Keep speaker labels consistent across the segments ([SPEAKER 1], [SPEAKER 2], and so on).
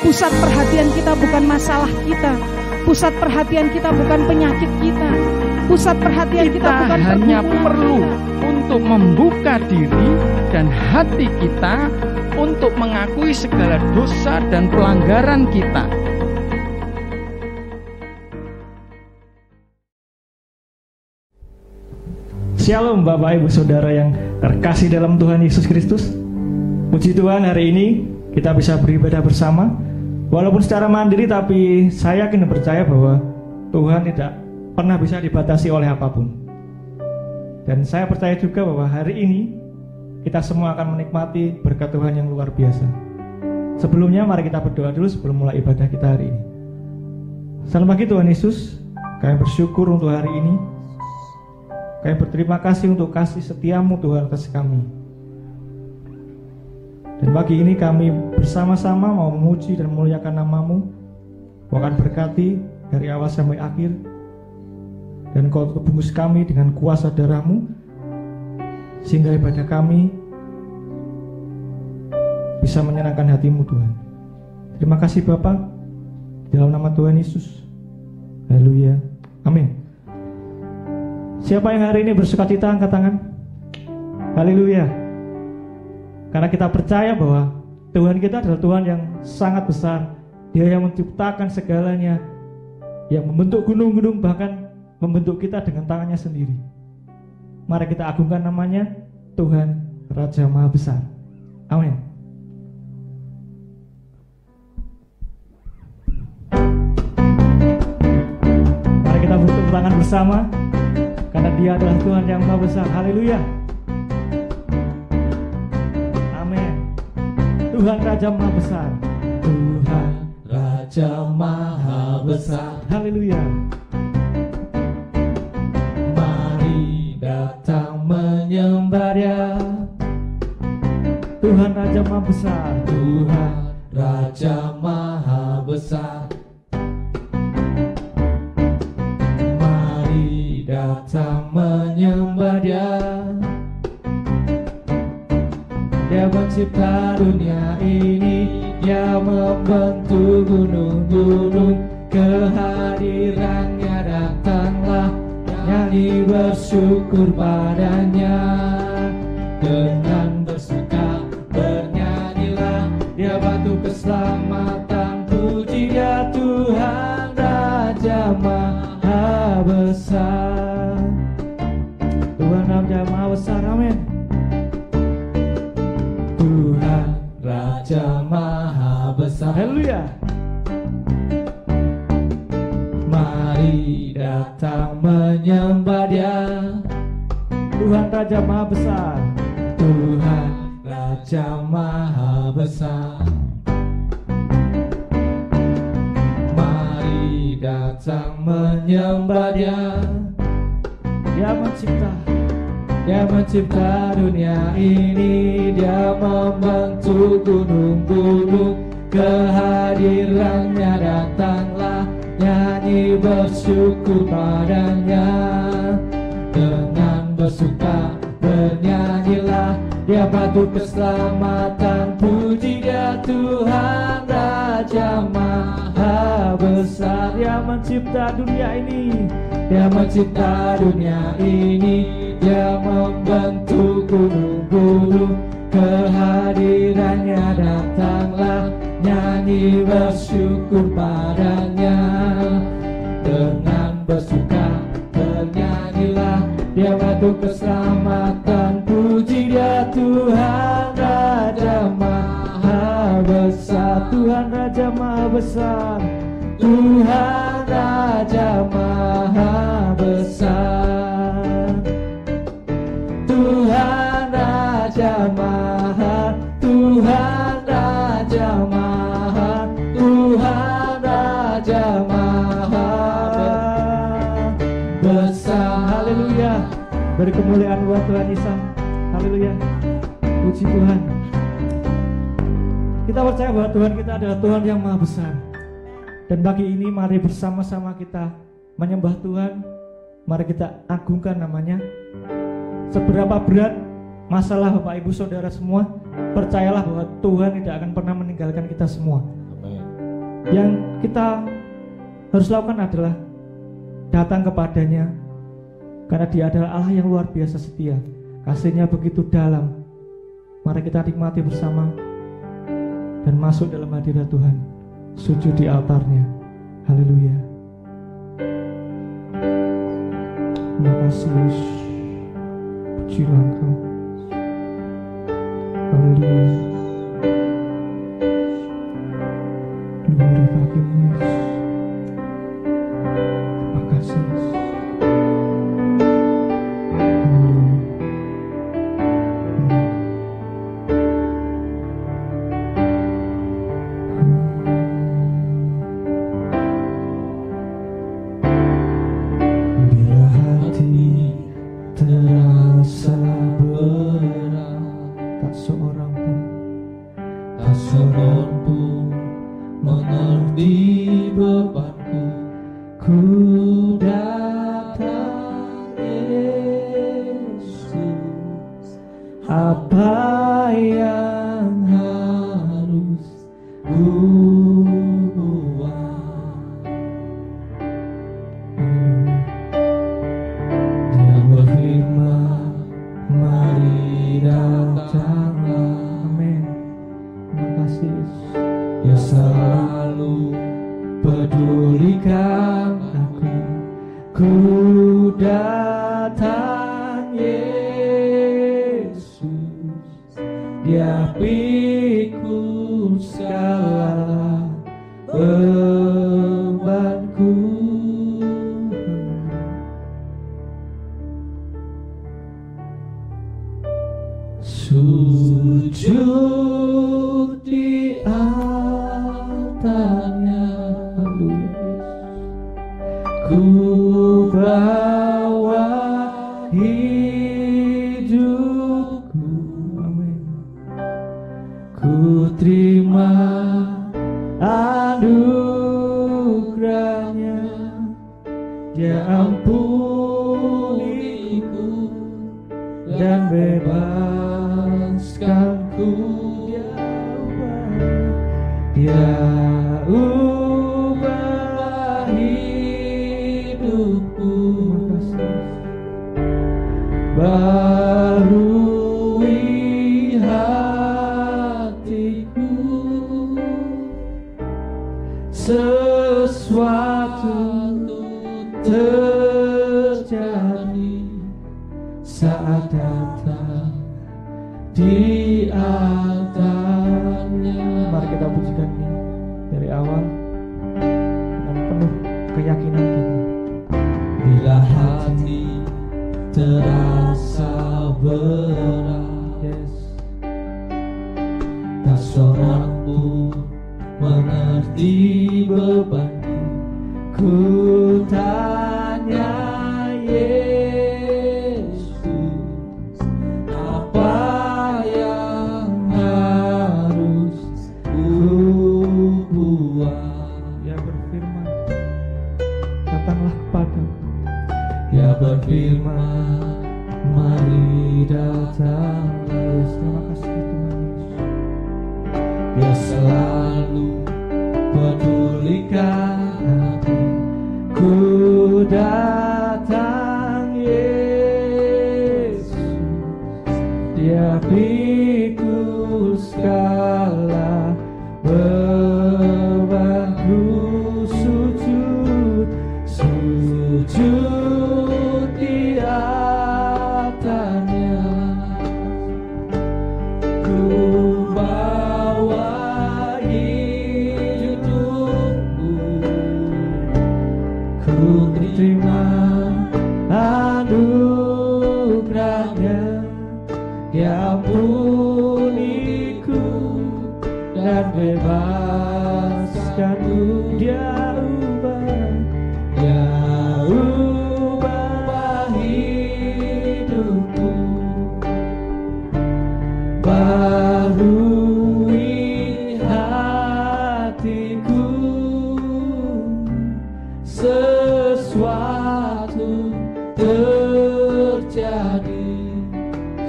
[SPEAKER 1] Pusat perhatian kita bukan masalah kita. Pusat perhatian kita bukan penyakit kita. Pusat perhatian kita bukan
[SPEAKER 2] hanya
[SPEAKER 1] pergumulan
[SPEAKER 2] perlu
[SPEAKER 1] kita.
[SPEAKER 2] untuk membuka diri dan hati kita untuk mengakui segala dosa dan pelanggaran kita.
[SPEAKER 3] Shalom Bapak Ibu Saudara yang terkasih dalam Tuhan Yesus Kristus. Puji Tuhan, hari ini kita bisa beribadah bersama. Walaupun secara mandiri, tapi saya yakin dan percaya bahwa Tuhan tidak pernah bisa dibatasi oleh apapun. Dan saya percaya juga bahwa hari ini kita semua akan menikmati berkat Tuhan yang luar biasa. Sebelumnya mari kita berdoa dulu sebelum mulai ibadah kita hari ini. Selamat pagi Tuhan Yesus, kami bersyukur untuk hari ini. Kami berterima kasih untuk kasih setiamu Tuhan atas kami. Dan pagi ini kami bersama-sama mau memuji dan memuliakan namamu. Kau akan berkati dari awal sampai akhir. Dan kau tebus kami dengan kuasa darahmu, sehingga ibadah kami bisa menyenangkan hatimu Tuhan. Terima kasih Bapa, dalam nama Tuhan Yesus. Haleluya, amin. Siapa yang hari ini bersukacita angkat tangan? Haleluya. Karena kita percaya bahwa Tuhan kita adalah Tuhan yang sangat besar. Dia yang menciptakan segalanya, yang membentuk gunung-gunung, bahkan membentuk kita dengan tangannya sendiri. Mari kita agungkan namanya, Tuhan Raja Maha Besar. Amin. Mari kita bertepuk tangan bersama, karena Dia adalah Tuhan yang Maha Besar. Haleluya. Amin. Tuhan Raja Maha Besar. Tuhan Raja Maha Besar. Haleluya. Mari datang menyembah Dia. Tuhan Raja Maha Besar. Tuhan Raja Maha Besar. Datang menyembah Dia. Dia mencipta dunia ini, Dia membentuk gunung-gunung. Kehadirannya datanglah, nyanyi bersyukur padanya. Dengan bersuka bernyanyilah, Dia batu keselamatan. Puji Dia Tuhan Raja Maha Besar. Tuhan Raja Maha Besar, amin. Tuhan Raja Maha Besar, haleluya. Mari datang menyembah Dia. Tuhan Raja Maha Besar. Tuhan Raja Maha Besar. Mari datang menyembah Dia. Dia mencipta dunia ini, Dia membentuk gunung-gunung. Kehadirannya datanglah, nyanyi bersyukur padanya. Dengan bersuka bernyanyilah, Dia batu keselamatan. Puji Dia Tuhan Raja Maha Besar. Dia mencipta dunia ini, Dia mencipta dunia ini, Dia membentuk gunung-gunung. Kehadirannya datanglah, nyanyi bersyukur padanya. Dengan bersuka bernyanyilah, Dia batu keselamatan. Puji Dia Tuhan Raja Maha Besar. Tuhan Raja Maha Besar. Tuhan Raja Maha Besar. Tuhan Raja Maha, Tuhan Raja Maha, Tuhan Raja Maha Besar. Haleluya. Beri kemuliaan buat Tuhan Yesus. Haleluya. Puji Tuhan. Kita percaya bahwa Tuhan kita adalah Tuhan yang Maha Besar. Dan pagi ini mari bersama-sama kita menyembah Tuhan. Mari kita agungkan namanya. Seberapa berat masalah Bapak Ibu Saudara semua, percayalah bahwa Tuhan tidak akan pernah meninggalkan kita semua. Amen. Yang kita harus lakukan adalah datang kepadanya, karena Dia adalah Allah yang luar biasa setia. Kasih-Nya begitu dalam. Mari kita nikmati bersama dan masuk dalam hadirat Tuhan, sujud di altar-Nya. Haleluya. Terima kasih Yesus. Pujilah Engkau. Haleluya. Glory bagimu Yesus. Terima kasih Yesus.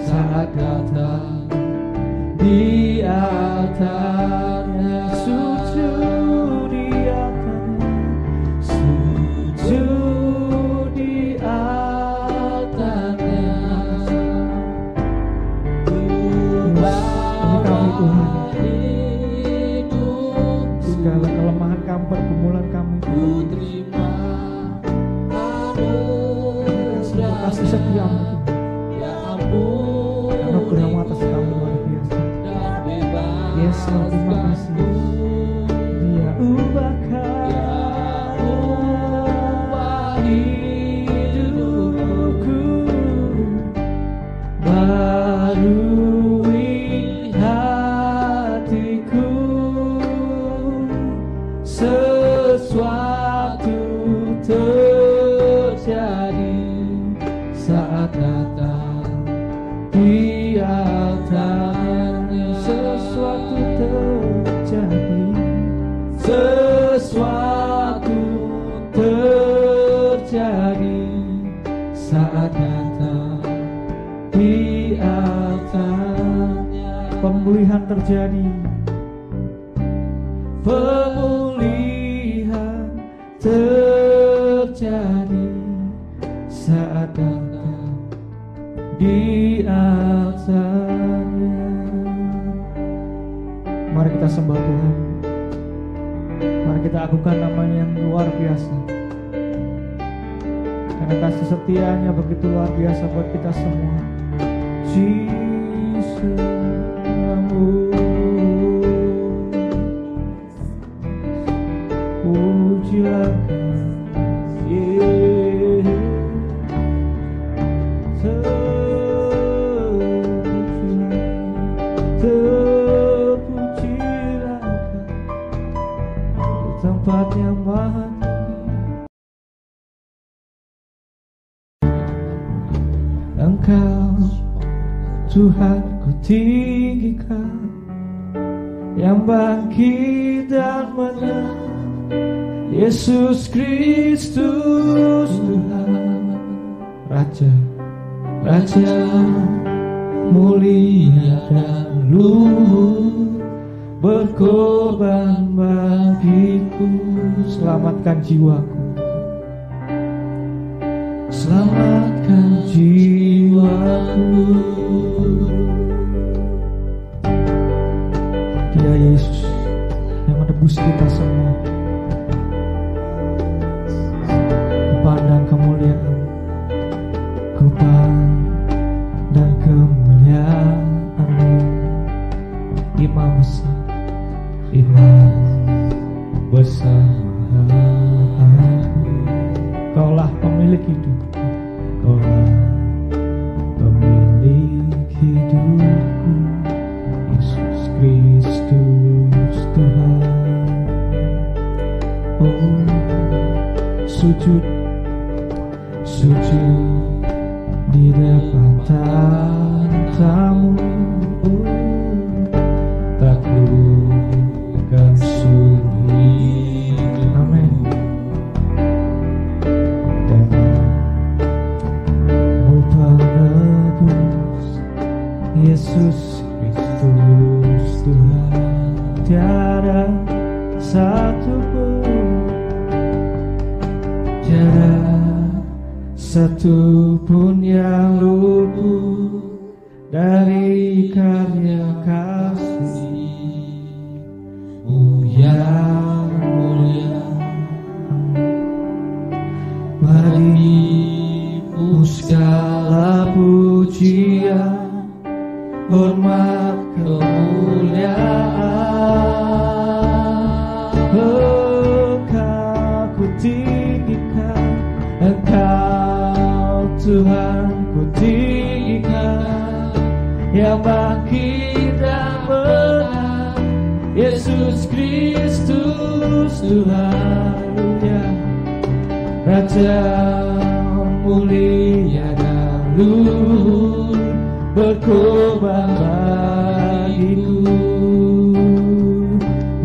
[SPEAKER 4] Saat datang di altarnya,
[SPEAKER 3] segala kelemahan kami, pergumulan kami.
[SPEAKER 4] terima
[SPEAKER 3] kasih setiamu,
[SPEAKER 4] ya ampun,
[SPEAKER 3] anugerahmu atas kami luar biasa. Yesus, terima kasih. Dia ubahkan hidupku, barui hatiku, sesuatu terjadi saat datang di altarnya. Sesuatu terjadi, sesuatu terjadi saat datang di altarnya. Pemulihan terjadi, pemulihan terjadi saat datang di altarnya. Mari kita sembah Tuhan, mari kita agungkan namanya yang luar biasa, karena kasih setianya begitu luar biasa buat kita semua. Jesus, pujilah tempat yang maha tinggi. Engkau Tuhan ku tinggikan, yang bangkit dan menang, Yesus Kristus Tuhan. Raja, Raja mulia dan luhur, berkorban bagiku. Selamatkan jiwaku, selamatkan jiwaku. Dia Yesus yang menebus kita semua. Kupandang kemuliaan, kupandang kemuliaan-Mu, Imam besar, Imam besar. Kaulah pemilik hidup, Kaulah pemilik hidupku, Yesus Kristus Tuhan. Oh, sujud, sujud di depan tahta-Mu. Oh, taklukkan sulit. Amin. Dan Mu penebus, Yesus Kristus Tuhan. Tiada satu pun, tiada satu pun yang luput dari karya kasih-Mu yang mulia. Bagi-Mu segala pujian, hormat, kemuliaan. Engkau ku tinggikan, Engkau Tuhan ku tinggikan, yang bangkit dan menang, Yesus Kristus Tuhan. Raja mulia dan luhur, berkorban bagiku.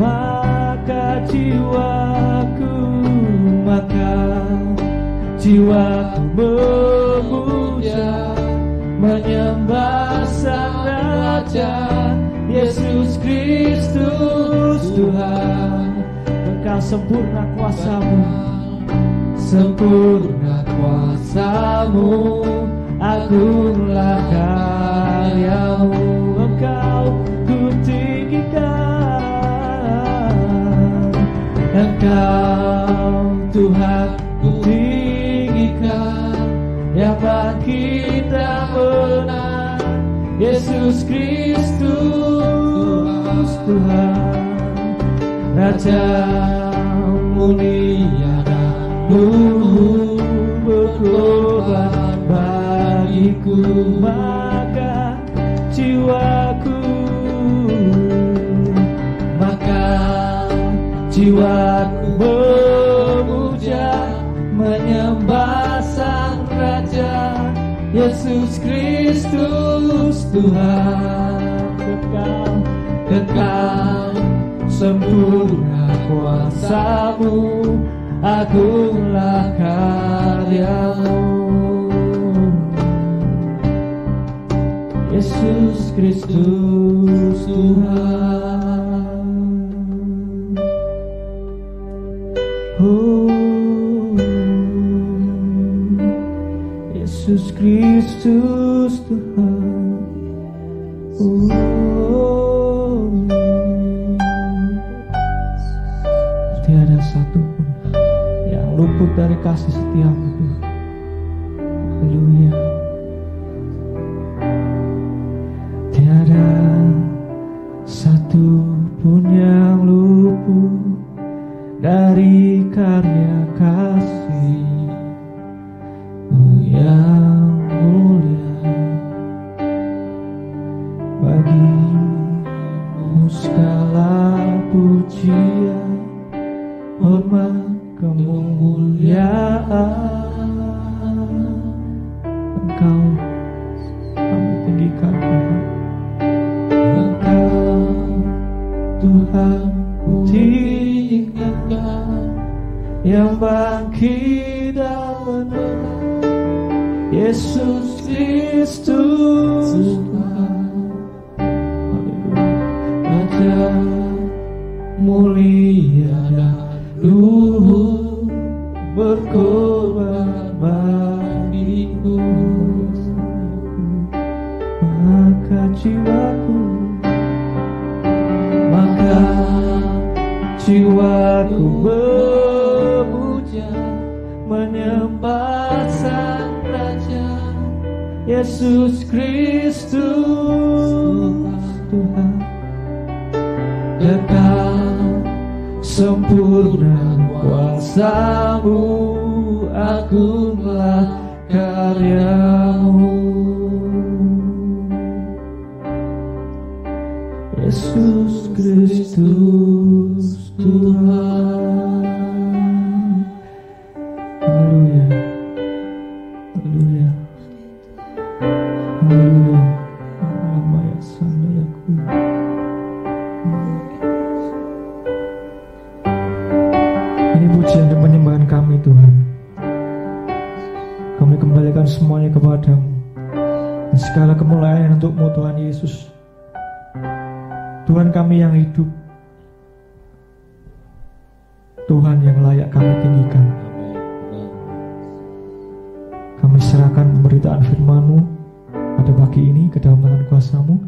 [SPEAKER 3] Maka jiwaku memuja, menyembah Sang Raja, Yesus Kristus Tuhan. Engkau sempurna kuasa-Mu, sempurna kuasa-Mu, agunglah karya-Mu. Engkau ku tinggikan,
[SPEAKER 4] Engkau Tuhan ku tinggikan, yang bangkit dan menang, Yesus Kristus Tuhan, Raja mulia dan luhur, berkorban bagiku,
[SPEAKER 3] Maka jiwaku
[SPEAKER 4] memuja, menyembah Sang Raja, Yesus Kristus Tuhan. Kekal sempurna kuasa-Mu, agunglah karya-Mu, Yesus Kristus Tuhan.
[SPEAKER 3] Oh, Yesus Kristus Tuhan. Oh, tiada satupun yang luput dari kasih setia-Mu, Tuhan. Haleluya. Tiada satupun yang luput dari karya kasih-Mu yang mulia. Bagi-Mu segala pujian, hormat, kemuliaan. Engkau kami tinggikan, Tuhan.
[SPEAKER 4] Engkau Tuhan ku tinggikan,
[SPEAKER 3] yang bangkit dan menang, Yesus Kristus Tuhan.
[SPEAKER 4] Raja mulia dan luhur, berkorban bagiku,
[SPEAKER 3] Maka jiwaku
[SPEAKER 4] memuja,
[SPEAKER 3] menyembah
[SPEAKER 4] Sang Raja,
[SPEAKER 3] Yesus Kristus Tuhan.
[SPEAKER 4] Kekal
[SPEAKER 3] Sempurna kuasa-Mu, agunglah karya-Mu, Yesus Kristus Tuhan. Haleluya. Haleluya. Haleluya. Namanya sandayaku. Ini pujian dan penyembahan kami, Tuhan. Kami kembalikan semuanya kepada-Mu, dan segala kemuliaan untuk-Mu, Tuhan Yesus. Tuhan kami yang hidup, Tuhan yang layak kami tinggikan. Kami serahkan pemberitaan firman-Mu pada pagi ini ke dalam tangan kuasa-Mu.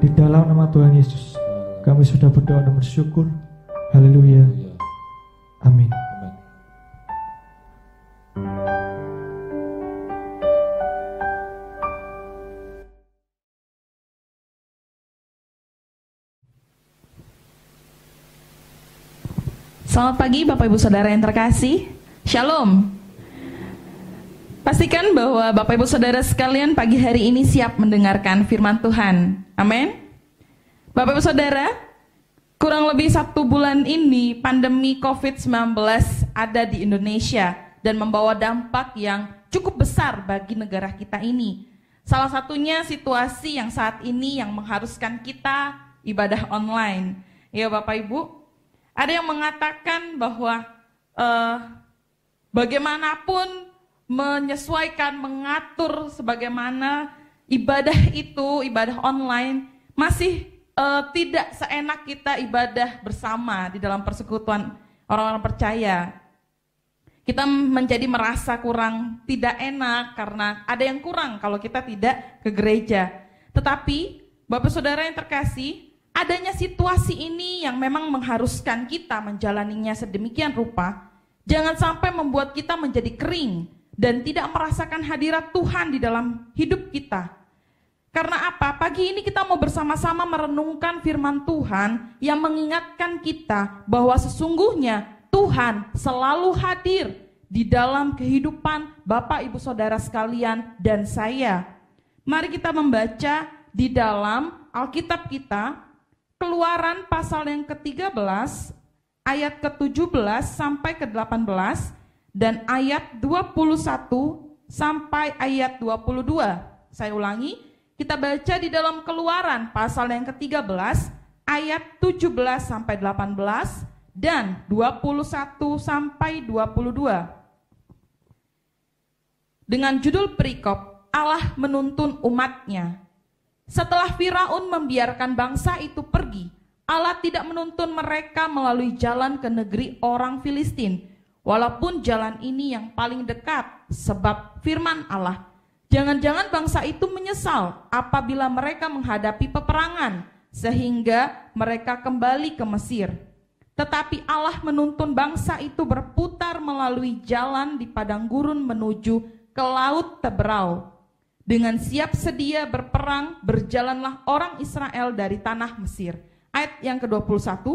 [SPEAKER 3] Di dalam nama Tuhan Yesus kami sudah berdoa dan bersyukur. Haleluya. Amin.
[SPEAKER 5] Selamat pagi Bapak Ibu Saudara yang terkasih. Shalom. Pastikan bahwa Bapak Ibu Saudara sekalian pagi hari ini siap mendengarkan firman Tuhan. Amin. Bapak Ibu Saudara, kurang lebih 1 bulan ini pandemi COVID-19 ada di Indonesia dan membawa dampak yang cukup besar bagi negara kita ini. Salah satunya situasi yang saat ini yang mengharuskan kita ibadah online. Ya Bapak Ibu, ada yang mengatakan bahwa bagaimanapun menyesuaikan, mengatur sebagaimana ibadah itu, ibadah online, masih tidak seenak kita ibadah bersama di dalam persekutuan orang-orang percaya. Kita menjadi merasa kurang tidak enak karena ada yang kurang kalau kita tidak ke gereja. Tetapi Bapak Saudara yang terkasih, adanya situasi ini yang memang mengharuskan kita menjalaninya sedemikian rupa, jangan sampai membuat kita menjadi kering dan tidak merasakan hadirat Tuhan di dalam hidup kita. Karena apa? Pagi ini kita mau bersama-sama merenungkan firman Tuhan yang mengingatkan kita bahwa sesungguhnya Tuhan selalu hadir di dalam kehidupan Bapak Ibu Saudara sekalian dan saya. Mari kita membaca di dalam Alkitab kita, Keluaran pasal yang ke-13, ayat ke-17 sampai ke-18, dan ayat 21 sampai ayat 22. Saya ulangi, kita baca di dalam Keluaran pasal yang ke-13, ayat 17 sampai 18, dan 21 sampai 22. Dengan judul perikop, Allah menuntun umatnya. Setelah Firaun membiarkan bangsa itu pergi, Allah tidak menuntun mereka melalui jalan ke negeri orang Filistin, walaupun jalan ini yang paling dekat, sebab firman Allah, jangan-jangan bangsa itu menyesal apabila mereka menghadapi peperangan, sehingga mereka kembali ke Mesir. Tetapi Allah menuntun bangsa itu berputar melalui jalan di padang gurun menuju ke Laut Teberau. Dengan siap sedia berperang, berjalanlah orang Israel dari tanah Mesir. Ayat yang ke-21,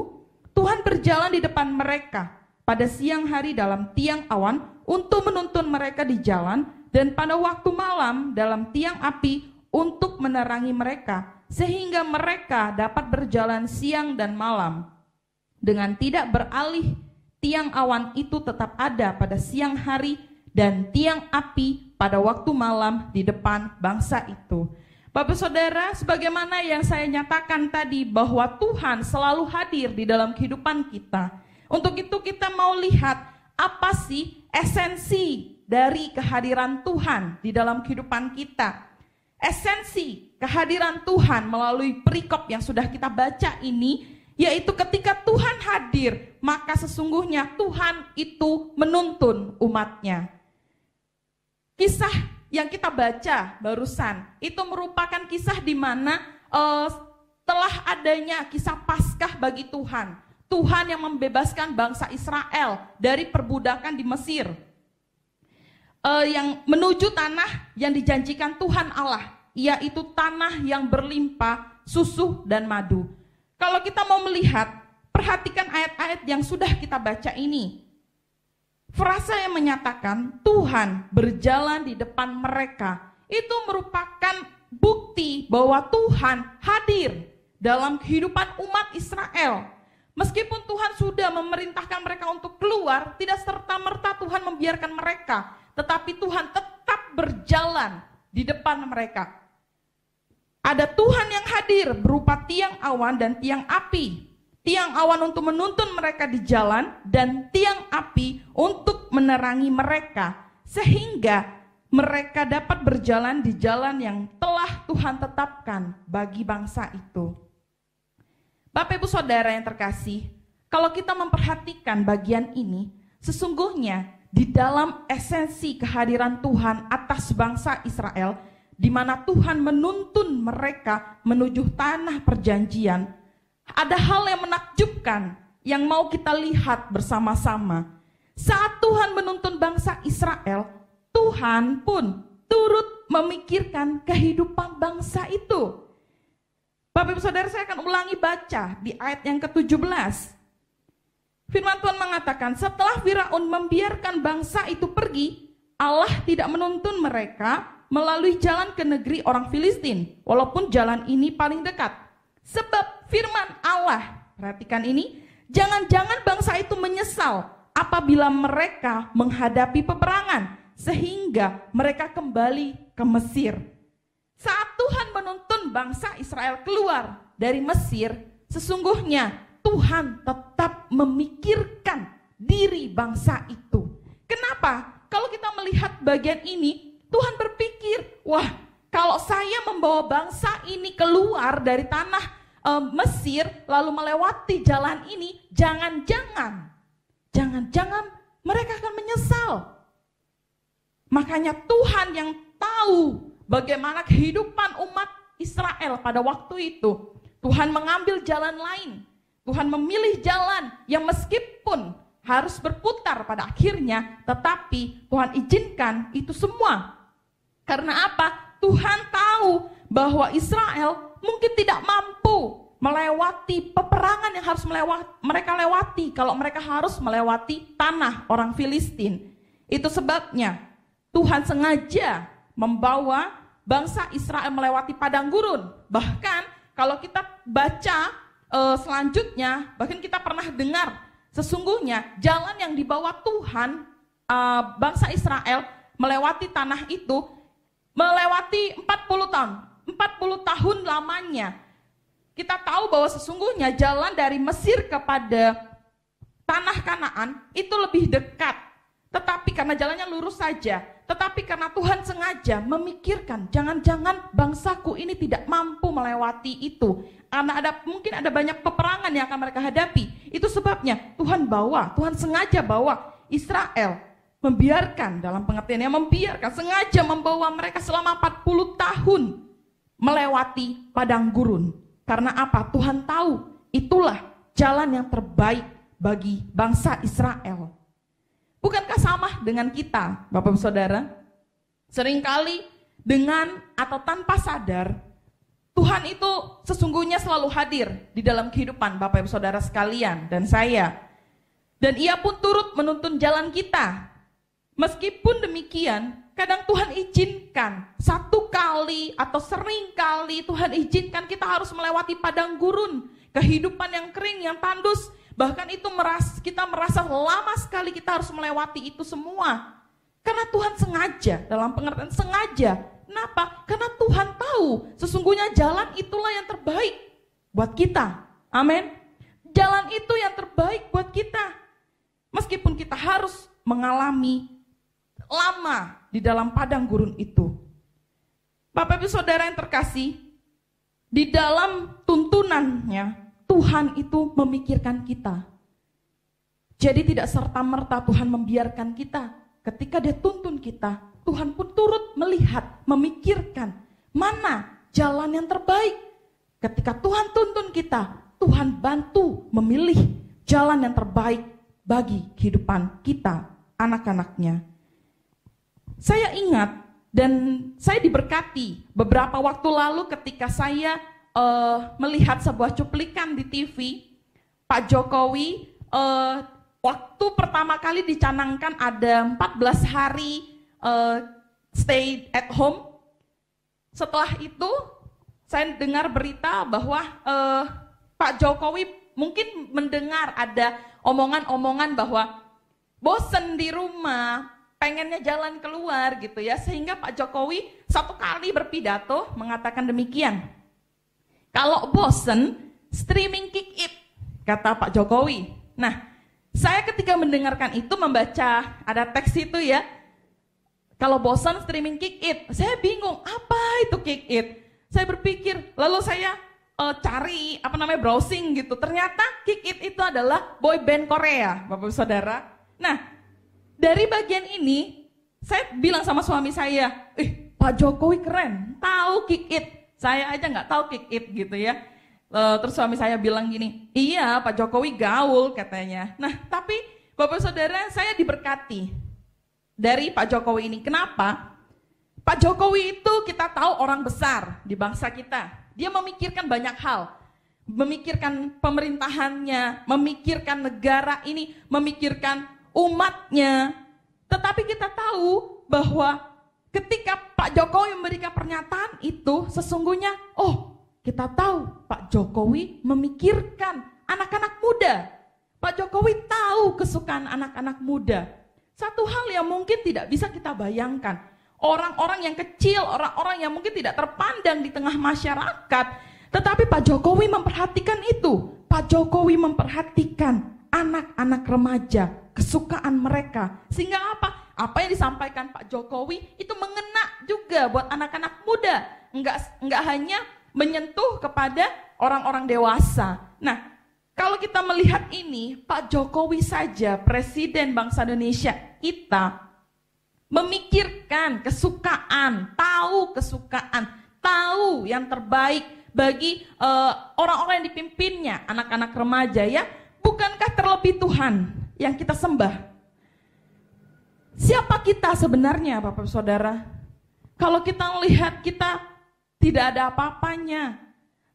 [SPEAKER 5] Tuhan berjalan di depan mereka pada siang hari dalam tiang awan untuk menuntun mereka di jalan, dan pada waktu malam dalam tiang api untuk menerangi mereka, sehingga mereka dapat berjalan siang dan malam. Dengan tidak beralih, tiang awan itu tetap ada pada siang hari dan tiang api pada waktu malam di depan bangsa itu. Bapak Saudara, sebagaimana yang saya nyatakan tadi bahwa Tuhan selalu hadir di dalam kehidupan kita. Untuk itu kita mau lihat apa sih esensi dari kehadiran Tuhan di dalam kehidupan kita. Esensi kehadiran Tuhan melalui perikop yang sudah kita baca ini, yaitu ketika Tuhan hadir, maka sesungguhnya Tuhan itu menuntun umatnya. Kisah yang kita baca barusan, itu merupakan kisah di mana telah adanya kisah Paskah bagi Tuhan. Tuhan yang membebaskan bangsa Israel dari perbudakan di Mesir. Yang menuju tanah yang dijanjikan Tuhan Allah, yaitu tanah yang berlimpah susu dan madu. Kalau kita mau melihat, perhatikan ayat-ayat yang sudah kita baca ini. Frasa yang menyatakan Tuhan berjalan di depan mereka, itu merupakan bukti bahwa Tuhan hadir dalam kehidupan umat Israel. Meskipun Tuhan sudah memerintahkan mereka untuk keluar, tidak serta-merta Tuhan membiarkan mereka, tetapi Tuhan tetap berjalan di depan mereka. Ada Tuhan yang hadir berupa tiang awan dan tiang api. Tiang awan untuk menuntun mereka di jalan, dan tiang api untuk menerangi mereka, sehingga mereka dapat berjalan di jalan yang telah Tuhan tetapkan bagi bangsa itu. Bapak Ibu Saudara yang terkasih, kalau kita memperhatikan bagian ini, sesungguhnya di dalam esensi kehadiran Tuhan atas bangsa Israel, di mana Tuhan menuntun mereka menuju tanah perjanjian, ada hal yang menakjubkan yang mau kita lihat bersama-sama. Saat Tuhan menuntun bangsa Israel, Tuhan pun turut memikirkan kehidupan bangsa itu. Bapak Ibu Saudara, saya akan ulangi baca di ayat yang ke-17. Firman Tuhan mengatakan, setelah Firaun membiarkan bangsa itu pergi, Allah tidak menuntun mereka melalui jalan ke negeri orang Filistin, walaupun jalan ini paling dekat. Sebab firman Allah, perhatikan ini, jangan-jangan bangsa itu menyesal apabila mereka menghadapi peperangan, sehingga mereka kembali ke Mesir. Saat Tuhan menuntun bangsa Israel keluar dari Mesir, sesungguhnya Tuhan tetap memikirkan diri bangsa itu. Kenapa? Kalau kita melihat bagian ini, Tuhan berpikir, wah, kalau saya membawa bangsa ini keluar dari tanah Mesir, lalu melewati jalan ini, jangan-jangan mereka akan menyesal. Makanya Tuhan yang tahu bagaimana kehidupan umat Israel pada waktu itu, Tuhan mengambil jalan lain. Tuhan memilih jalan yang meskipun harus berputar pada akhirnya, tetapi Tuhan izinkan itu semua. Karena apa? Tuhan tahu bahwa Israel mungkin tidak mampu melewati peperangan yang harus mereka lewati kalau mereka harus melewati tanah orang Filistin. Itu sebabnya Tuhan sengaja membawa bangsa Israel melewati padang gurun. Bahkan kalau kita baca selanjutnya, bahkan kita pernah dengar sesungguhnya jalan yang dibawa Tuhan bangsa Israel melewati tanah itu melewati 40 tahun. 40 tahun lamanya. Kita tahu bahwa sesungguhnya jalan dari Mesir kepada tanah Kanaan itu lebih dekat. Tetapi karena jalannya lurus saja, tetapi karena Tuhan sengaja memikirkan jangan-jangan bangsaku ini tidak mampu melewati itu. Karena mungkin ada banyak peperangan yang akan mereka hadapi. Itu sebabnya Tuhan sengaja bawa Israel, membiarkan, dalam pengertiannya membiarkan, sengaja membawa mereka selama 40 tahun melewati padang gurun. Karena apa? Tuhan tahu itulah jalan yang terbaik bagi bangsa Israel. Bukankah sama dengan kita, Bapak Ibu Saudara? Seringkali dengan atau tanpa sadar, Tuhan itu sesungguhnya selalu hadir di dalam kehidupan Bapak Ibu Saudara sekalian dan saya. Dan Ia pun turut menuntun jalan kita. Meskipun demikian, kadang Tuhan izinkan satu kali atau sering kali Tuhan izinkan kita harus melewati padang gurun, kehidupan yang kering, yang tandus. Bahkan itu kita merasa lama sekali kita harus melewati itu semua. Karena Tuhan sengaja, dalam pengertian sengaja. Kenapa? Karena Tuhan tahu sesungguhnya jalan itulah yang terbaik buat kita. Amin. Jalan itu yang terbaik buat kita. Meskipun kita harus mengalami lama di dalam padang gurun itu. Bapak Ibu Saudara yang terkasih, di dalam tuntunannya Tuhan itu memikirkan kita. Jadi tidak serta-merta Tuhan membiarkan kita. Ketika Dia tuntun kita, Tuhan pun turut melihat, memikirkan mana jalan yang terbaik. Ketika Tuhan tuntun kita, Tuhan bantu memilih jalan yang terbaik bagi kehidupan kita, anak-anaknya. Saya ingat dan saya diberkati beberapa waktu lalu ketika saya melihat sebuah cuplikan di TV, Pak Jokowi waktu pertama kali dicanangkan ada 14 hari stay at home. Setelah itu saya dengar berita bahwa Pak Jokowi mungkin mendengar ada omongan-omongan bahwa bosen di rumah, pengennya jalan keluar gitu ya. Sehingga Pak Jokowi satu kali berpidato mengatakan demikian. Kalau bosen, streaming kick it, kata Pak Jokowi. Nah, saya ketika mendengarkan itu membaca ada teks itu ya. Kalau bosan streaming kick it, saya bingung apa itu kick it. Saya berpikir, lalu saya cari browsing gitu. Ternyata kick it itu adalah boy band Korea, Bapak Saudara. Nah, dari bagian ini saya bilang sama suami saya, Pak Jokowi keren, tahu kick it. Saya aja nggak tahu kick it gitu ya. Terus suami saya bilang gini, iya Pak Jokowi gaul katanya. Nah, tapi Bapak Saudara, saya diberkati dari Pak Jokowi ini. Kenapa? Pak Jokowi itu kita tahu orang besar di bangsa kita. Dia memikirkan banyak hal. Memikirkan pemerintahannya, memikirkan negara ini, memikirkan umatnya. Tetapi kita tahu bahwa ketika Pak Jokowi memberikan pernyataan itu, sesungguhnya, kita tahu Pak Jokowi memikirkan anak-anak muda. Pak Jokowi tahu kesukaan anak-anak muda. Satu hal yang mungkin tidak bisa kita bayangkan. Orang-orang yang kecil, orang-orang yang mungkin tidak terpandang di tengah masyarakat. Tetapi Pak Jokowi memperhatikan itu. Pak Jokowi memperhatikan anak-anak remaja, kesukaan mereka. Sehingga apa? Apa yang disampaikan Pak Jokowi itu mengena juga buat anak-anak muda. Enggak hanya menyentuh kepada orang-orang dewasa. Nah, kalau kita melihat ini, Pak Jokowi saja, Presiden bangsa Indonesia kita, memikirkan kesukaan, tahu yang terbaik bagi orang-orang yang dipimpinnya, anak-anak remaja ya. Bukankah terlebih Tuhan yang kita sembah? Siapa kita sebenarnya Bapak Saudara? Kalau kita melihat kita tidak ada apa-apanya,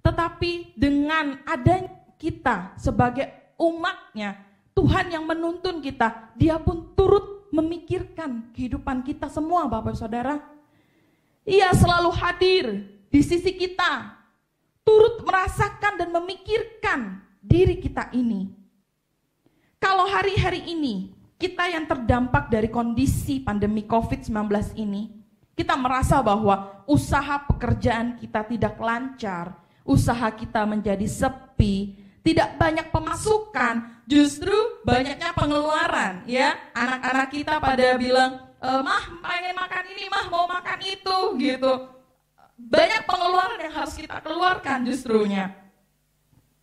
[SPEAKER 5] tetapi dengan adanya kita sebagai umatnya, Tuhan yang menuntun kita, Dia pun turut memikirkan kehidupan kita semua Bapak Saudara. Ia selalu hadir di sisi kita, turut merasakan dan memikirkan diri kita ini. Kalau hari-hari ini kita yang terdampak dari kondisi pandemi COVID-19 ini, kita merasa bahwa usaha pekerjaan kita tidak lancar, usaha kita menjadi sepi, tidak banyak pemasukan, justru banyaknya pengeluaran ya. Anak-anak kita pada bilang, mah pengen makan ini, mah mau makan itu gitu. Banyak pengeluaran yang harus kita keluarkan justrunya.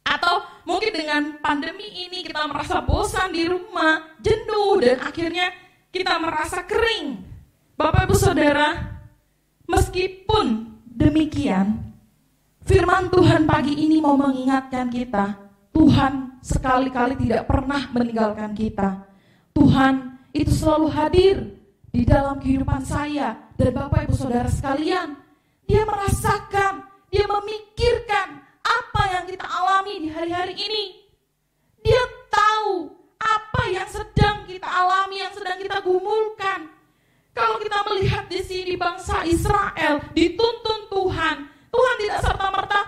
[SPEAKER 5] Atau mungkin dengan pandemi ini kita merasa bosan di rumah, jenuh, dan akhirnya kita merasa kering. Bapak Ibu Saudara, meskipun demikian, firman Tuhan pagi ini mau mengingatkan kita, Tuhan sekali-kali tidak pernah meninggalkan kita. Tuhan itu selalu hadir di dalam kehidupan saya dan Bapak Ibu Saudara sekalian. Dia merasakan, dia memikirkan apa yang kita alami di hari-hari ini. Dia tahu apa yang sedang kita alami, yang sedang kita gumulkan. Kalau kita melihat di sini bangsa Israel dituntun Tuhan, Tuhan tidak serta-merta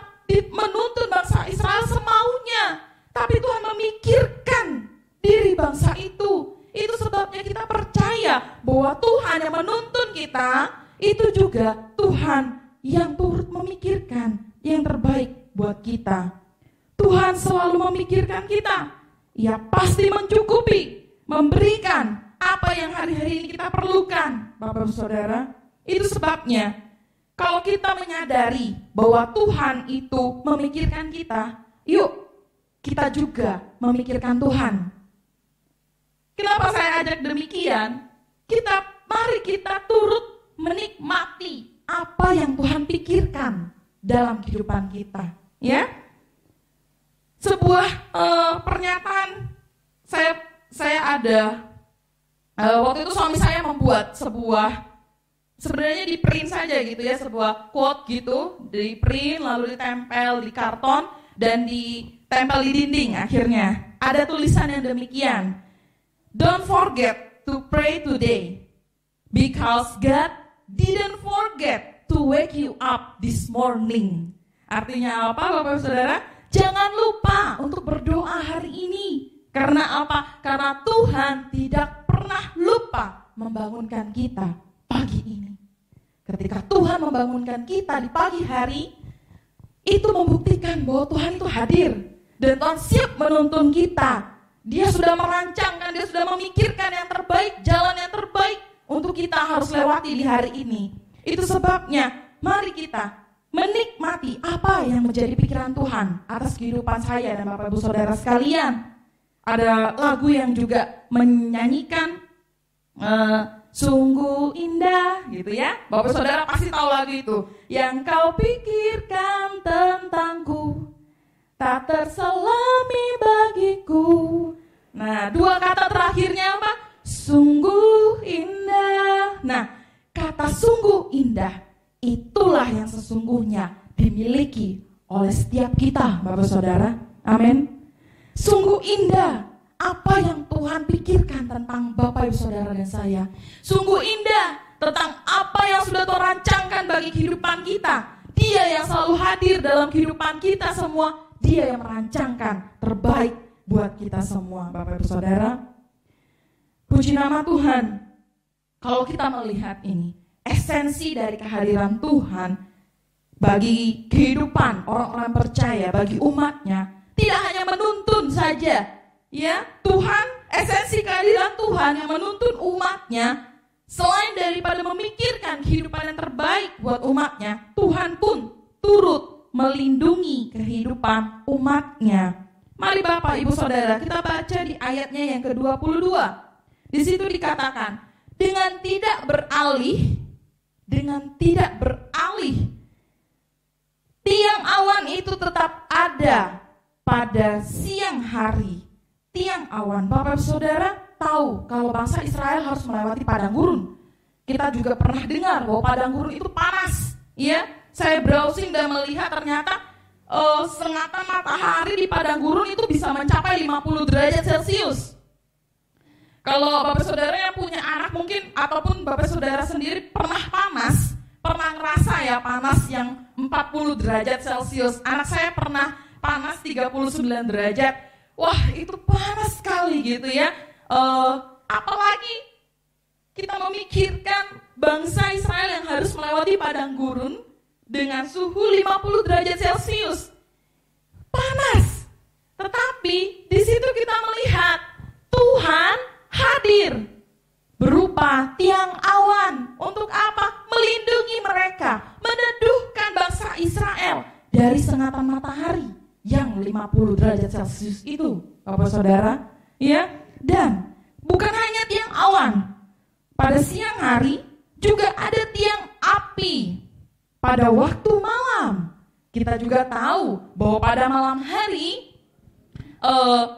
[SPEAKER 5] menuntun bangsa Israel semaunya, tapi Tuhan memikirkan diri bangsa itu. Itu sebabnya kita percaya bahwa Tuhan yang menuntun kita, itu juga Tuhan yang turut memikirkan yang terbaik buat kita. Tuhan selalu memikirkan kita. Ia pasti mencukupi, memberikan apa yang hari-hari ini kita perlukan, Bapak Ibu Saudara. Itu sebabnya kalau kita menyadari bahwa Tuhan itu memikirkan kita, yuk kita juga memikirkan Tuhan. Kenapa saya ajak demikian? Mari kita turut menikmati apa yang Tuhan pikirkan dalam kehidupan kita, ya. Sebuah pernyataan saya ada waktu itu suami saya membuat sebuah, sebenarnya di print saja gitu ya, sebuah quote gitu, di print lalu ditempel di karton dan ditempel di dinding. Akhirnya ada tulisan yang demikian, "Don't forget to pray today because God didn't forget to wake you up this morning." Artinya apa Bapak Saudara? Jangan lupa untuk berdoa hari ini. Karena apa? Karena Tuhan tidak pernah lupa membangunkan kita pagi ini. Ketika Tuhan membangunkan kita di pagi hari, itu membuktikan bahwa Tuhan itu hadir. Dan Tuhan siap menuntun kita. Dia sudah merancangkan, dia sudah memikirkan yang terbaik, jalan yang terbaik untuk kita harus lewati di hari ini. Itu sebabnya mari kita menikmati apa yang menjadi pikiran Tuhan atas kehidupan saya dan Bapak Ibu Saudara sekalian. Ada lagu yang juga menyanyikan sungguh indah gitu ya. Bapak Saudara pasti tahu lagu itu. Yang kau pikirkan tentangku tak terselami bagiku. Nah, dua kata terakhirnya apa? Sungguh indah. Nah, kata sungguh indah itulah yang sesungguhnya dimiliki oleh setiap kita, Bapak Saudara. Amin. Sungguh indah apa yang Tuhan pikirkan tentang Bapak Ibu Saudara dan saya. Sungguh indah tentang apa yang sudah Tuhan rancangkan bagi kehidupan kita. Dia yang selalu hadir dalam kehidupan kita semua. Dia yang merancangkan terbaik buat kita semua, Bapak Ibu Saudara. Puji nama Tuhan. Kalau kita melihat ini, esensi dari kehadiran Tuhan bagi kehidupan orang-orang percaya, bagi umatnya, tidak hanya menuntun saja, ya. Tuhan, esensi kehadiran Tuhan yang menuntun umatnya, selain daripada memikirkan kehidupan yang terbaik buat umatnya, Tuhan pun turut melindungi kehidupan umatnya. Mari Bapak Ibu Saudara, kita baca di ayatnya yang ke-22. Di situ dikatakan, dengan tidak beralih Tiang awan itu tetap ada pada siang hari. Tiang awan, Bapak Saudara tahu kalau bangsa Israel harus melewati padang gurun. Kita juga pernah dengar bahwa padang gurun itu panas. Ya, saya browsing dan melihat ternyata sengatan matahari di padang gurun itu bisa mencapai 50 derajat Celcius. Kalau Bapak Saudara yang punya anak mungkin, ataupun Bapak Saudara sendiri pernah ngerasa ya panas yang 40 derajat Celcius. Anak saya pernah panas 39 derajat. Wah, itu panas sekali gitu ya. Apalagi kita memikirkan bangsa Israel yang harus melewati padang gurun dengan suhu 50 derajat Celcius. Panas. Tetapi di situ kita melihat Tuhan hadir berupa tiang awan. Untuk apa? Melindungi mereka, meneduhkan bangsa Israel dari sengatan matahari yang 50 derajat Celcius itu, Bapak Saudara. Ya, dan bukan hanya tiang awan. Pada siang hari juga ada tiang api. Pada waktu malam, kita juga tahu bahwa pada malam hari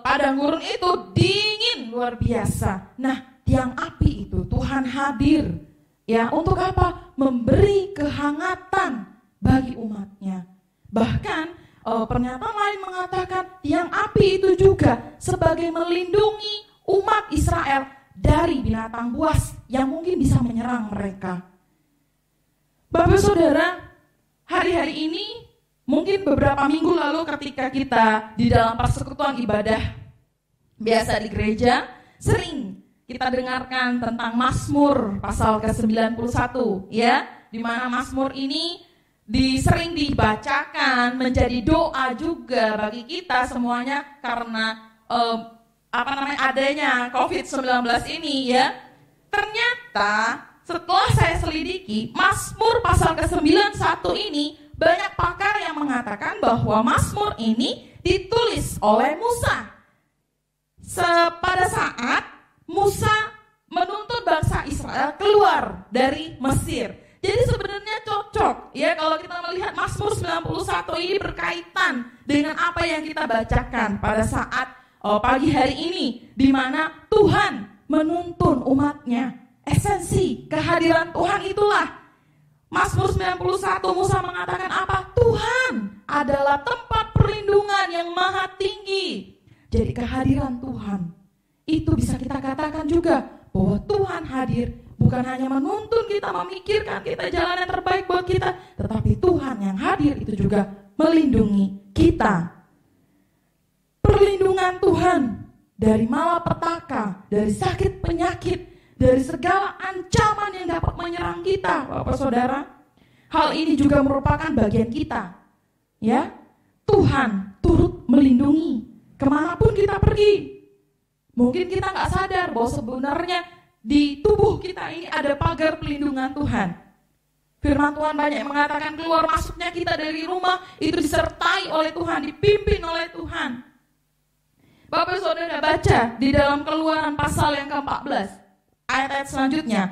[SPEAKER 5] padang gurun itu dingin luar biasa. Nah, tiang api itu Tuhan hadir ya untuk apa? Memberi kehangatan bagi umatnya. Bahkan pernyataan lain mengatakan tiang api itu juga sebagai melindungi umat Israel dari binatang buas yang mungkin bisa menyerang mereka. Bapak Saudara, hari-hari ini mungkin beberapa minggu lalu ketika kita di dalam persekutuan ibadah biasa di gereja, sering kita dengarkan tentang Mazmur pasal ke-91 ya, di mana Mazmur ini sering dibacakan menjadi doa juga bagi kita semuanya karena adanya COVID-19 ini ya. Ternyata setelah saya selidiki, Mazmur pasal ke-91 ini banyak pakar yang mengatakan bahwa Mazmur ini ditulis oleh Musa. Pada saat Musa menuntun bangsa Israel keluar dari Mesir. Jadi sebenarnya cocok ya kalau kita melihat Mazmur 91 ini berkaitan dengan apa yang kita bacakan pada saat pagi hari ini, di mana Tuhan menuntun umatnya. Esensi kehadiran Tuhan itulah. Mazmur 91 Musa mengatakan apa? Tuhan adalah tempat perlindungan yang maha tinggi. Jadi kehadiran Tuhan itu bisa kita katakan juga bahwa Tuhan hadir bukan hanya menuntun kita memikirkan kita jalan yang terbaik buat kita, tetapi Tuhan yang hadir itu juga melindungi kita. Perlindungan Tuhan dari malapetaka, dari sakit penyakit, dari segala ancaman yang dapat menyerang kita, Bapak Saudara. Hal ini juga merupakan bagian kita. Ya, Tuhan turut melindungi kemanapun kita pergi. Mungkin kita nggak sadar bahwa sebenarnya di tubuh kita ini ada pagar pelindungan Tuhan. Firman Tuhan banyak mengatakan keluar masuknya kita dari rumah itu disertai oleh Tuhan, dipimpin oleh Tuhan. Bapak Saudara baca di dalam Keluaran pasal yang ke-14. Ayat-ayat selanjutnya,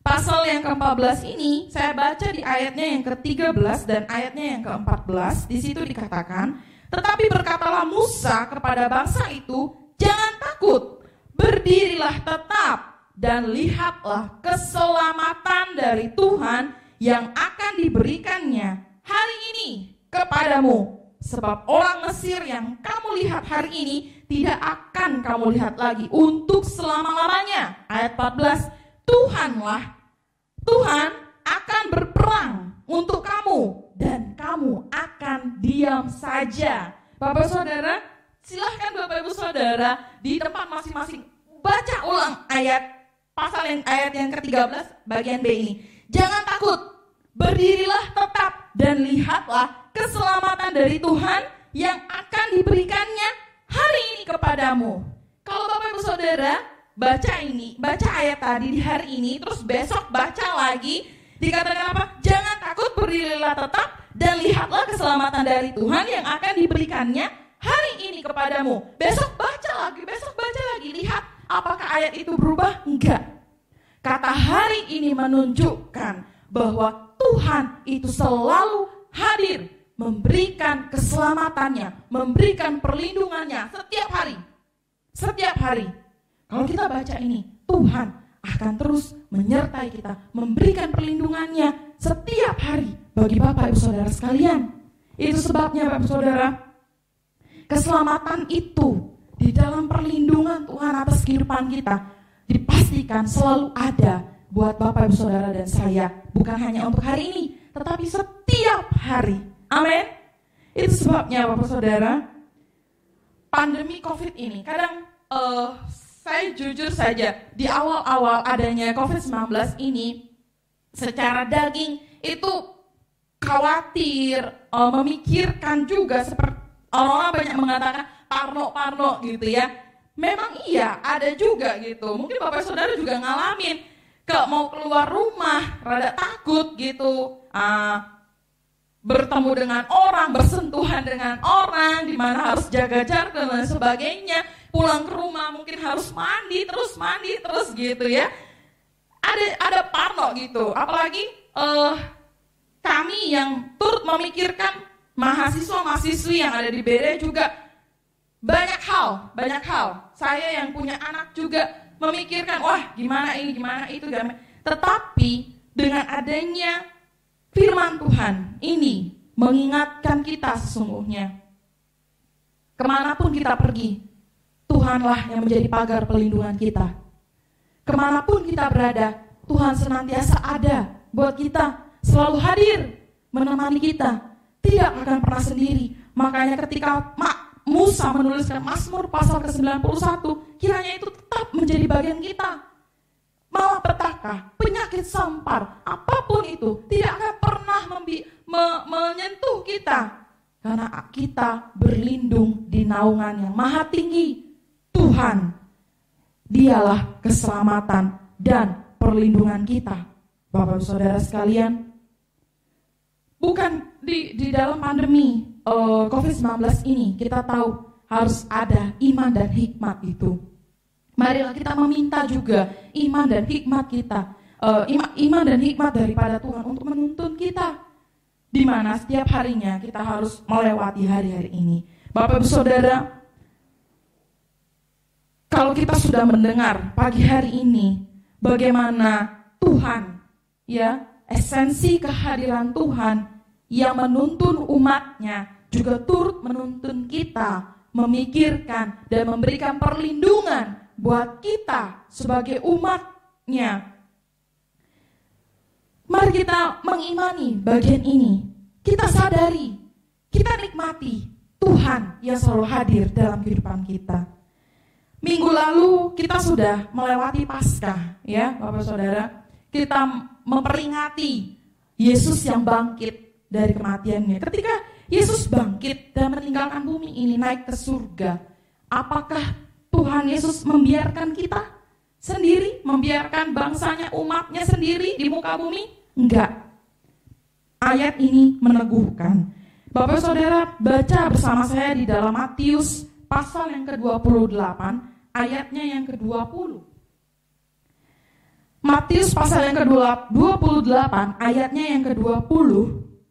[SPEAKER 5] pasal yang ke-14 ini saya baca di ayatnya yang ke-13 dan ayatnya yang ke-14. Di situ dikatakan, tetapi berkatalah Musa kepada bangsa itu, jangan takut, berdirilah tetap dan lihatlah keselamatan dari Tuhan yang akan diberikannya hari ini kepadamu. Sebab orang Mesir yang kamu lihat hari ini tidak akan kamu lihat lagi untuk selama-lamanya. Ayat 14, Tuhan akan berperang untuk kamu dan kamu akan diam saja. Bapak Saudara, silahkan Bapak Ibu Saudara di tempat masing-masing baca ulang ayat yang ke-13 bagian B ini. Jangan takut, berdirilah tetap dan lihatlah keselamatan dari Tuhan yang akan diberikannya hari ini kepadamu. Kalau Bapak Ibu Saudara baca ayat tadi di hari ini, terus besok baca lagi, dikatakan apa? Jangan takut, berdirilah tetap dan lihatlah keselamatan dari Tuhan yang akan diberikannya hari ini kepadamu. Besok baca lagi, lihat apakah ayat itu berubah? Enggak. Kata hari ini menunjukkan bahwa Tuhan itu selalu hadir memberikan keselamatannya, memberikan perlindungannya setiap hari. Setiap hari. Kalau kita baca ini, Tuhan akan terus menyertai kita, memberikan perlindungannya setiap hari bagi Bapak Ibu Saudara sekalian. Itu sebabnya Bapak Ibu Saudara, keselamatan itu di dalam perlindungan Tuhan atas kehidupan kita dipastikan selalu ada buat Bapak Ibu Saudara dan saya. Bukan hanya untuk hari ini, tetapi setiap hari. Amin. Itu sebabnya Bapak Saudara, pandemi COVID ini kadang saya jujur saja, di awal-awal adanya COVID-19 ini, secara daging itu khawatir, memikirkan juga, seperti orang-orang banyak mengatakan parno gitu ya. Memang iya, ada juga gitu. Mungkin Bapak Saudara juga ngalamin, mau keluar rumah, rada takut gitu, bertemu dengan orang, bersentuhan dengan orang, di mana harus jaga jarak dan lain sebagainya. Pulang ke rumah mungkin harus mandi terus gitu ya. Ada parno gitu. Apalagi kami yang turut memikirkan mahasiswa-mahasiswi yang ada di BD juga banyak hal. Saya yang punya anak juga memikirkan, wah gimana ini, gimana itu. Tetapi dengan adanya firman Tuhan ini mengingatkan kita sesungguhnya, kemanapun kita pergi, Tuhanlah yang menjadi pagar pelindungan kita. Kemanapun kita berada, Tuhan senantiasa ada buat kita, selalu hadir menemani kita, tidak akan pernah sendiri. Makanya ketika Musa menuliskan Mazmur pasal ke-91, kiranya itu tetap menjadi bagian kita. Malapetaka, penyakit sampar, apapun itu tidak akan pernah menyentuh kita, karena kita berlindung di naungan yang maha tinggi. Tuhan, dialah keselamatan dan perlindungan kita. Bapak Saudara sekalian, bukan di dalam pandemi COVID-19 ini kita tahu harus ada iman dan hikmat itu. Marilah kita meminta juga iman dan hikmat kita, iman dan hikmat daripada Tuhan untuk menuntun kita, di mana setiap harinya kita harus melewati hari-hari ini. Bapak Ibu Saudara, kalau kita sudah mendengar pagi hari ini bagaimana Tuhan, ya, esensi kehadiran Tuhan yang menuntun umatnya, juga turut menuntun kita memikirkan dan memberikan perlindungan buat kita sebagai umatnya. Mari kita mengimani bagian ini. Kita sadari, kita nikmati Tuhan yang selalu hadir dalam kehidupan kita. Minggu lalu kita sudah melewati Paskah, ya Bapak Saudara. Kita memperingati Yesus yang bangkit dari kematiannya. Ketika Yesus bangkit dan meninggalkan bumi ini, naik ke surga, apakah Tuhan Yesus membiarkan kita sendiri, membiarkan bangsanya, umatnya sendiri di muka bumi? Enggak. Ayat ini meneguhkan. Bapak Saudara baca bersama saya di dalam Matius pasal yang ke-28, ayatnya yang ke-20. Matius pasal yang ke-28, ayatnya yang ke-20,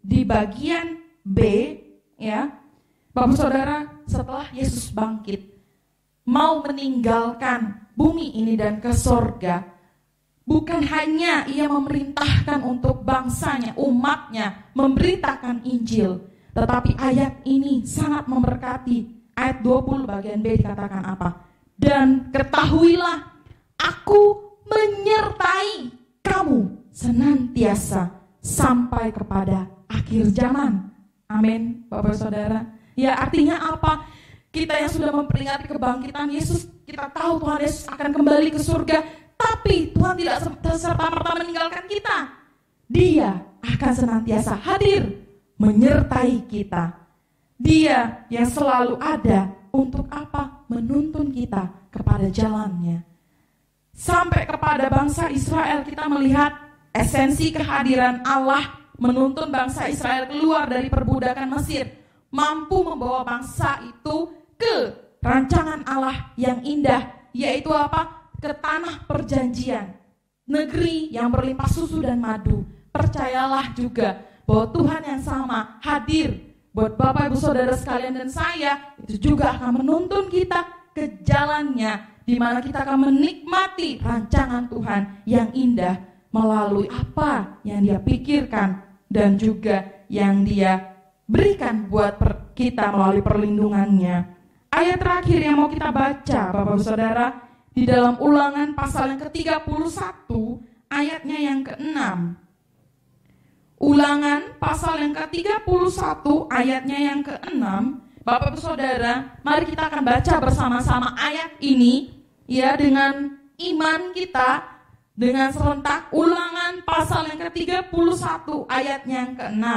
[SPEAKER 5] di bagian B, ya. Bapak Saudara, setelah Yesus bangkit, mau meninggalkan bumi ini dan ke sorga, bukan hanya ia memerintahkan untuk bangsanya, umatnya, memberitakan Injil, tetapi ayat ini sangat memberkati. Ayat 20 bagian B dikatakan apa? Dan ketahuilah, aku menyertai kamu senantiasa sampai kepada akhir zaman. Amin, Bapak Saudara. Ya, artinya apa? Kita yang sudah memperingati kebangkitan Yesus, kita tahu Tuhan Yesus akan kembali ke surga, tapi Tuhan tidak serta-merta meninggalkan kita. Dia akan senantiasa hadir menyertai kita. Dia yang selalu ada untuk apa? Menuntun kita kepada jalannya. Sampai kepada bangsa Israel kita melihat esensi kehadiran Allah menuntun bangsa Israel keluar dari perbudakan Mesir, mampu membawa bangsa itu ke rancangan Allah yang indah, yaitu apa? Ke tanah perjanjian, negeri yang berlimpah susu dan madu. Percayalah juga bahwa Tuhan yang sama hadir buat Bapak Ibu Saudara sekalian dan saya, itu juga akan menuntun kita ke jalannya, di mana kita akan menikmati rancangan Tuhan yang indah melalui apa yang Dia pikirkan dan juga yang Dia berikan buat kita melalui perlindungannya. Ayat terakhir yang mau kita baca, Bapak Ibu Saudara, di dalam Ulangan pasal yang ke-31, ayatnya yang ke-6. Ulangan pasal yang ke-31 ayatnya yang ke-6. Bapak Ibu Saudara, mari kita akan baca bersama-sama ayat ini ya, dengan iman kita, dengan serentak. Ulangan pasal yang ke-31 ayatnya yang ke-6.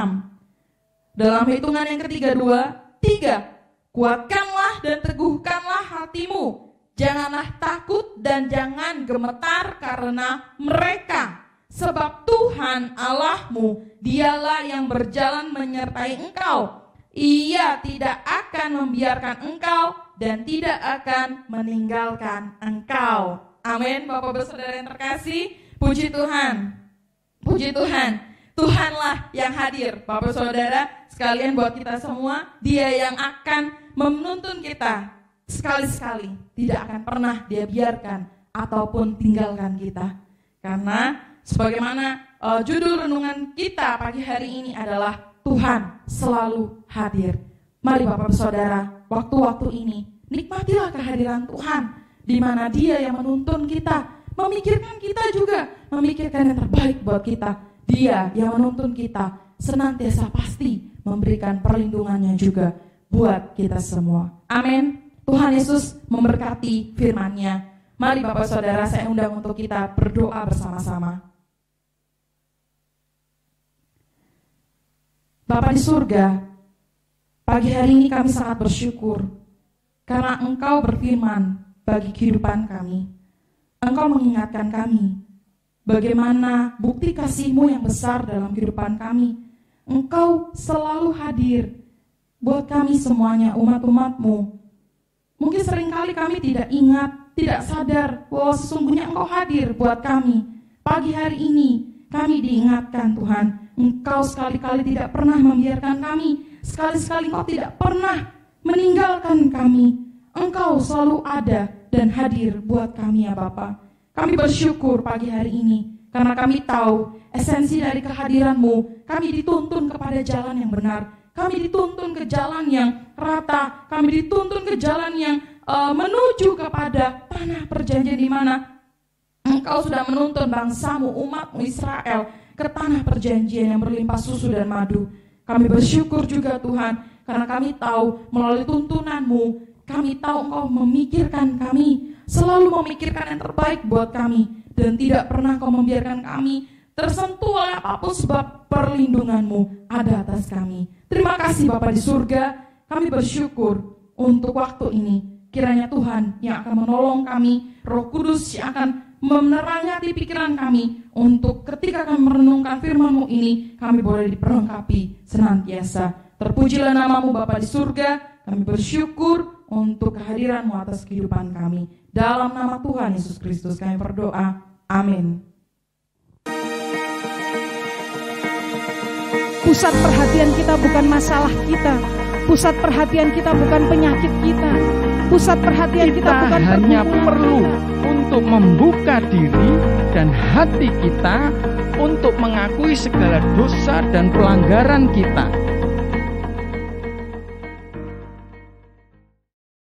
[SPEAKER 5] Dalam hitungan yang ketiga, 2, 3. Kuatkanlah dan teguhkanlah hatimu, janganlah takut dan jangan gemetar karena mereka. Sebab Tuhan Allahmu, Dialah yang berjalan menyertai engkau. Ia tidak akan membiarkan engkau dan tidak akan meninggalkan engkau. Amin. Bapak Ibu Saudara yang terkasih, puji Tuhan. Puji Tuhan. Tuhanlah yang hadir. Bapak Ibu Saudara sekalian, buat kita semua, Dia yang akan menuntun kita sekali-sekali. Tidak akan pernah Dia biarkan ataupun tinggalkan kita. Karena sebagaimana judul renungan kita pagi hari ini adalah Tuhan selalu hadir. Mari Bapak Saudara, waktu-waktu ini nikmatilah kehadiran Tuhan, di mana Dia yang menuntun kita, memikirkan kita juga, memikirkan yang terbaik buat kita. Dia yang menuntun kita senantiasa pasti memberikan perlindungannya juga buat kita semua. Amin. Tuhan Yesus memberkati firman-Nya. Mari Bapak Saudara, saya undang untuk kita berdoa bersama-sama. Bapa di surga, pagi hari ini kami sangat bersyukur karena Engkau berfirman bagi kehidupan kami. Engkau mengingatkan kami bagaimana bukti kasih-Mu yang besar dalam kehidupan kami. Engkau selalu hadir buat kami semuanya, umat-umat-Mu. Mungkin seringkali kami tidak ingat, tidak sadar bahwa sesungguhnya Engkau hadir buat kami. Pagi hari ini kami diingatkan Tuhan, Engkau sekali-kali tidak pernah membiarkan kami, sekali-sekali Engkau tidak pernah meninggalkan kami. Engkau selalu ada dan hadir buat kami ya Bapa. Kami bersyukur pagi hari ini, karena kami tahu esensi dari kehadiran-Mu. Kami dituntun kepada jalan yang benar, kami dituntun ke jalan yang rata, kami dituntun ke jalan yang menuju kepada tanah perjanjian, di mana Engkau sudah menuntun bangsa-Mu, umat-Mu Israel ke tanah perjanjian yang berlimpah susu dan madu. Kami bersyukur juga Tuhan, karena kami tahu melalui tuntunan-Mu, kami tahu Engkau memikirkan kami, selalu memikirkan yang terbaik buat kami, dan tidak pernah Engkau membiarkan kami tersentuh oleh apapun, sebab perlindungan-Mu ada atas kami. Terima kasih Bapa di surga, kami bersyukur untuk waktu ini. Kiranya Tuhan yang akan menolong kami, Roh Kudus yang akan menerangi hati pikiran kami, untuk ketika kami merenungkan firman-Mu ini, kami boleh diperlengkapi senantiasa. Terpujilah nama-Mu Bapa di surga, kami bersyukur untuk kehadiran-Mu atas kehidupan kami. Dalam nama Tuhan Yesus Kristus kami berdoa, amin.
[SPEAKER 1] Pusat perhatian kita bukan masalah kita, pusat perhatian kita bukan penyakit kita, pusat perhatian kita bukan
[SPEAKER 2] hanya
[SPEAKER 1] pergumulan
[SPEAKER 2] perlu
[SPEAKER 1] kita.
[SPEAKER 2] untuk membuka diri dan hati kita untuk mengakui segala dosa dan pelanggaran kita,